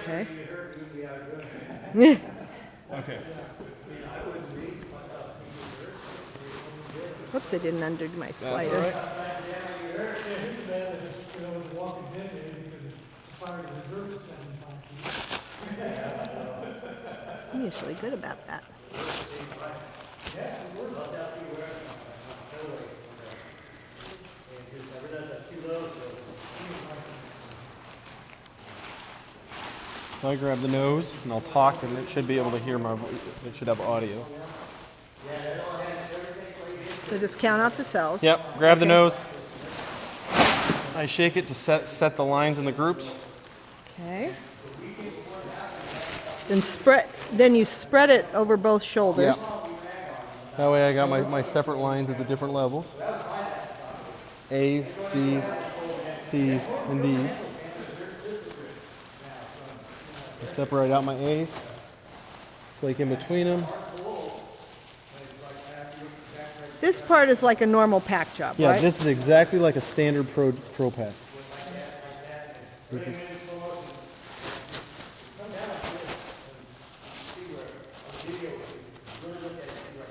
Okay. Okay. Oops, I didn't undo my slider. That's all right. I'm usually good about that. So I grab the nose and I'll talk, and it should be able to hear my. It should have audio. So just count out the cells. Yep. Grab the nose. I shake it to set the lines and the groups. Okay. Then you spread it over both shoulders. Yep. That way I got my separate lines at the different levels. A's, B's, C's, and D's. I separate out my A's, flake in between them. This part is like a normal pack job, Yeah, right? this is exactly like a standard pro pack. This is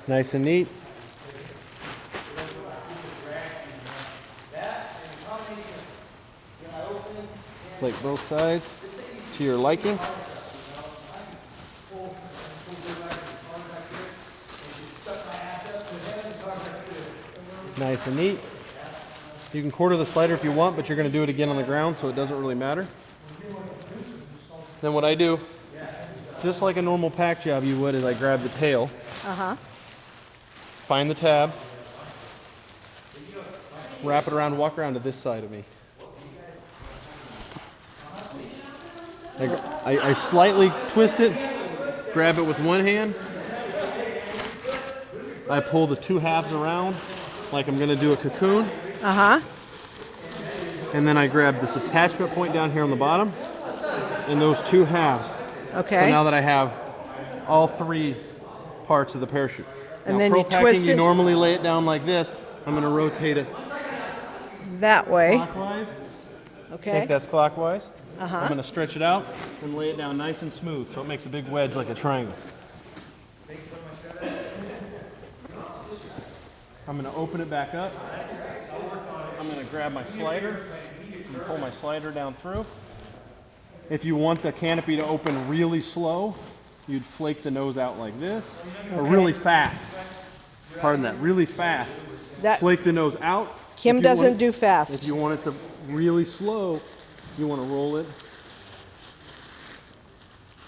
nice and neat. Flake both sides to your liking. Nice and neat. You can quarter the slider if you want, but you're going to do it again on the ground, so it doesn't really matter. Then what I do, just like a normal pack job you would, is I grab the tail, find the tab, wrap it around, walk around to this side of me. I slightly twist it, grab it with one hand. I pull the two halves around like I'm going to do a cocoon. And then I grab this attachment point down here on the bottom and those two halves. Okay. So now that I have all three parts of the parachute. And now, then pro you packing, twist it. you normally lay it down like this. I'm going to rotate it That way. clockwise. I Okay. think that's clockwise. I'm going to stretch it out and lay it down nice and smooth so it makes a big wedge like a triangle. I'm going to open it back up. I'm going to grab my slider and pull my slider down through. If you want the canopy to open really slow, you'd flake the nose out like this, or really fast. Pardon that, really fast. Flake the nose out. Kim doesn't do fast. If you want it to really slow, you want to roll it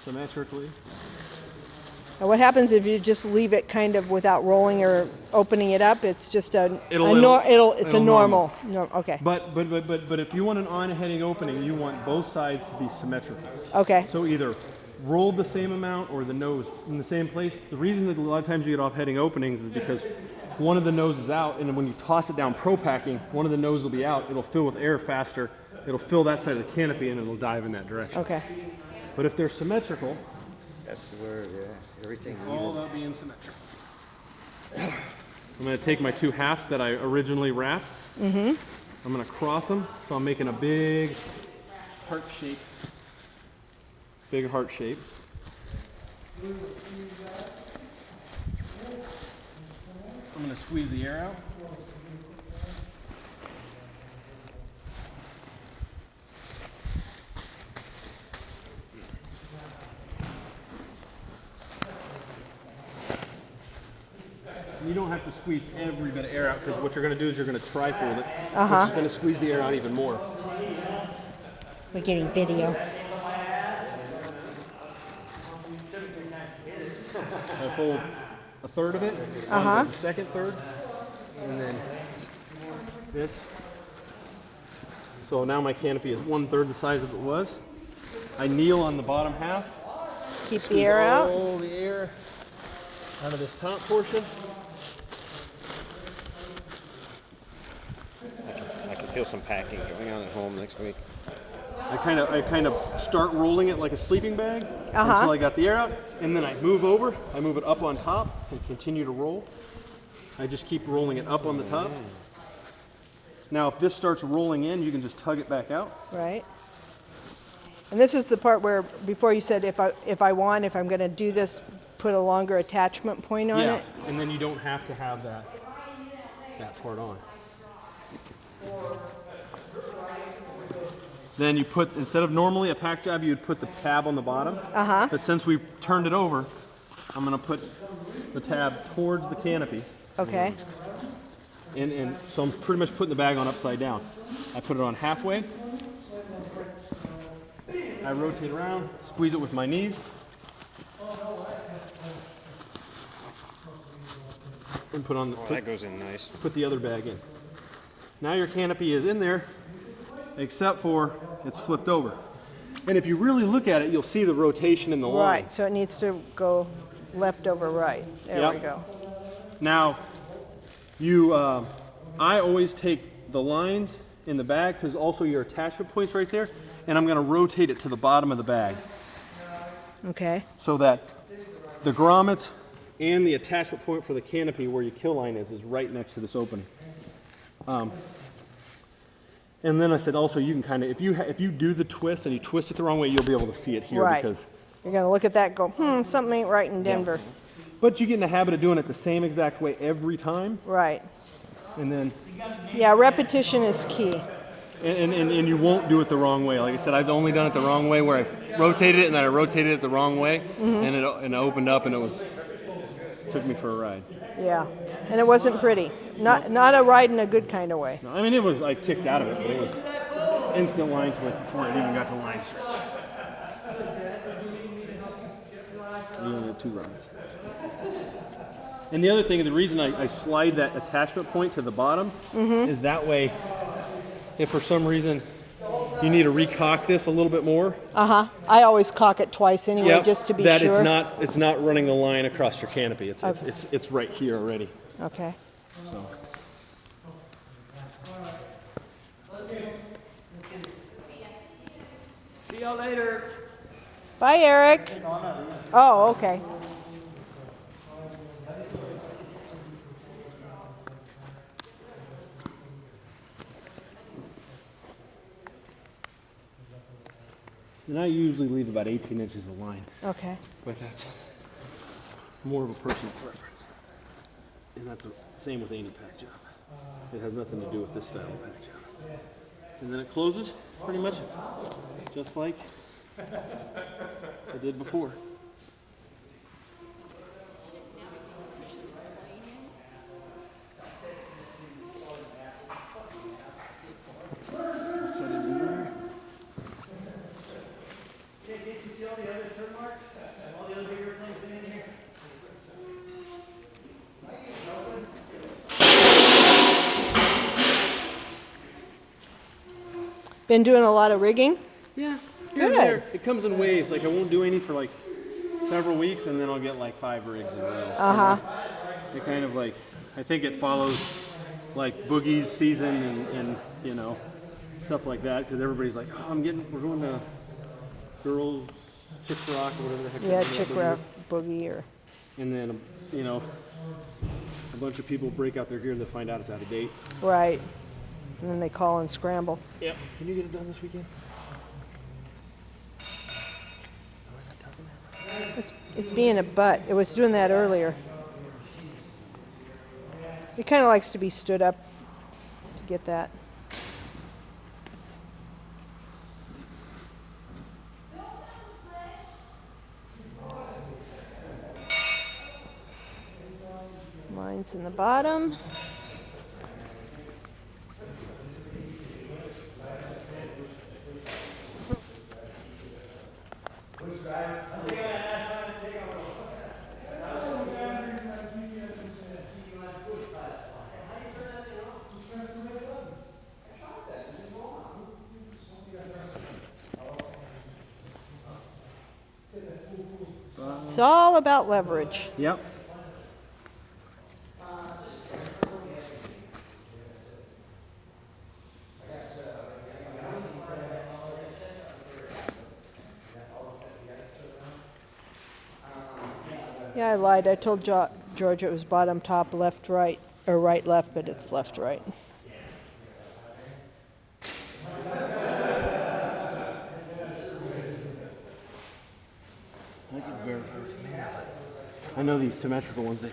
symmetrically. Now what happens if you just leave it kind of without rolling or opening it up? It's just it's a normal. Okay. But if you want an on-heading opening, you want both sides to be symmetrical. Okay. So either roll the same amount or the nose in the same place. The reason that a lot of times you get off-heading openings is because one of the noses is out, and when you toss it down pro packing, one of the noses will be out. It'll fill with air faster. It'll fill that side of the canopy, and it'll dive in that direction. Okay. But if they're symmetrical, that's where everything all about being symmetrical. I'm going to take my two halves that I originally wrapped. I'm going to cross them, so I'm making a big heart shape. Big heart shape. I'm going to squeeze the air out. You don't have to squeeze every bit of air out, because what you're going to do is you're going to trifold it, which is going to squeeze the air out even more. We're getting video. I fold a third of it, the second third, and then this. So now my canopy is 1/3 the size of it was. I kneel on the bottom half. Keep the air out. All the air out of this top portion. I can feel some packing going on at home next week. I kind of start rolling it like a sleeping bag until I got the air out, and then I move over. I move it up on top and continue to roll. I just keep rolling it up on the top. Now, if this starts rolling in, you can just tug it back out. Right. And this is the part where, before you said if I'm going to do this, put a longer attachment point on it. And then you don't have to have that part on. Then you put, instead of normally a pack job, you would put the tab on the bottom. But since we turned it over, I'm going to put the tab towards the canopy. Okay. And so I'm pretty much putting the bag on upside down. I put it on halfway. I rotate around, squeeze it with my knees. And put on the, that goes in nice. Put the other bag in. Now your canopy is in there, except for it's flipped over. And if you really look at it, you'll see the rotation in the line. Right, so it needs to go left over right. There we go. Now, I always take the lines in the bag, because also your attachment point's right there, and I'm going to rotate it to the bottom of the bag. Okay. So that the grommets and the attachment point for the canopy where your kill line is right next to this opening. And then I said also, you can kind of, if you do the twist and you twist it the wrong way, you'll be able to see it here. Right. Because you're going to look at that and go, something ain't right in Denver. Yeah. But you get in the habit of doing it the same exact way every time. Right. And then... Yeah, repetition is key. And you won't do it the wrong way. Like I said, I've only done it the wrong way where I rotated it and then I rotated it the wrong way, and it opened up and took me for a ride. Yeah, and it wasn't pretty. Not a ride in a good kind of way. No, I mean, it was, I kicked out of it, but it was instant line twist before it even got to line stretch. You only had 2 runs. And the other thing, the reason I slide that attachment point to the bottom is that way, if for some reason you need to recock this a little bit more. I always cock it twice anyway, just to be that sure. It's not running the line across your canopy. It's right here already. Okay. So. See you later. Bye, Eric. Oh, okay. And I usually leave about 18 inches of line. Okay. But that's more of a personal preference. And that's the same with any pack job. It has nothing to do with this style of pack job. And then it closes pretty much just like I did before. Set it in there. Been doing a lot of rigging? Yeah. Good. There. It comes in waves. Like I won't do any for like several weeks, and then I'll get like 5 rigs in a row. It kind of like, I think it follows like Boogie's season and you know, stuff like that, because everybody's like, oh, we're going to Girls Chick Rock or whatever the heck. Yeah, Chick Rock Boogie or. And then you know, a bunch of people break out their gear and they find out it's out of date. Right. And then they call and scramble. Yep. Can you get it done this weekend? It's being a butt. It was doing that earlier. It kind of likes to be stood up to get that. Lines in the bottom. It's all about leverage. Yep. Yeah, I lied. I told George it was bottom, top, left, right, or right, left, but it's left, right. Make it very I know these symmetrical ones there.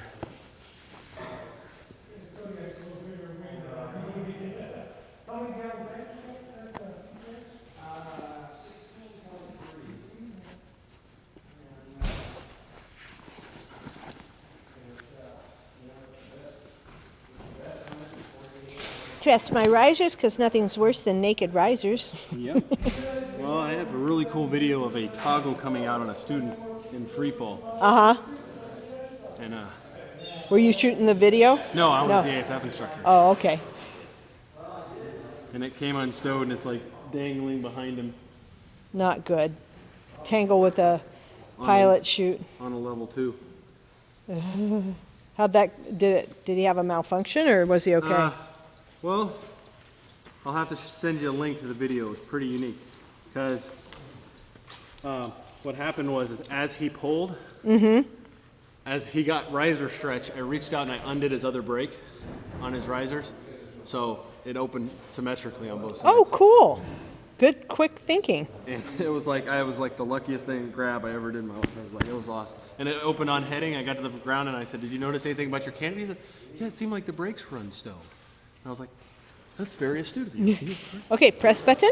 Dress my risers because nothing's worse than naked risers. Yep. Well, I have a really cool video of a toggle coming out on a student in free fall. Uh-huh. And Were you shooting the video? no, I was the AFF instructor. Oh, okay. And it came unstowed and it's like dangling behind him Not good. Tangle with a pilot chute. on a level 2. How'd that, did he have a malfunction or was he okay? Well, I'll have to send you a link to the video. It's pretty unique because what happened was is as he pulled, as he got riser stretch, I reached out and I undid his other brake on his risers, so it opened symmetrically on both sides. Oh, cool. Good, quick thinking. And it was like the luckiest thing grab I ever did in my life. I was like, it was awesome. And it opened on heading. I got to the ground and I said, "Did you notice anything about your canopy?" He said, "Yeah, it seemed like the brakes were unstowed." And I was like, "That's very astute of you." Okay, press button.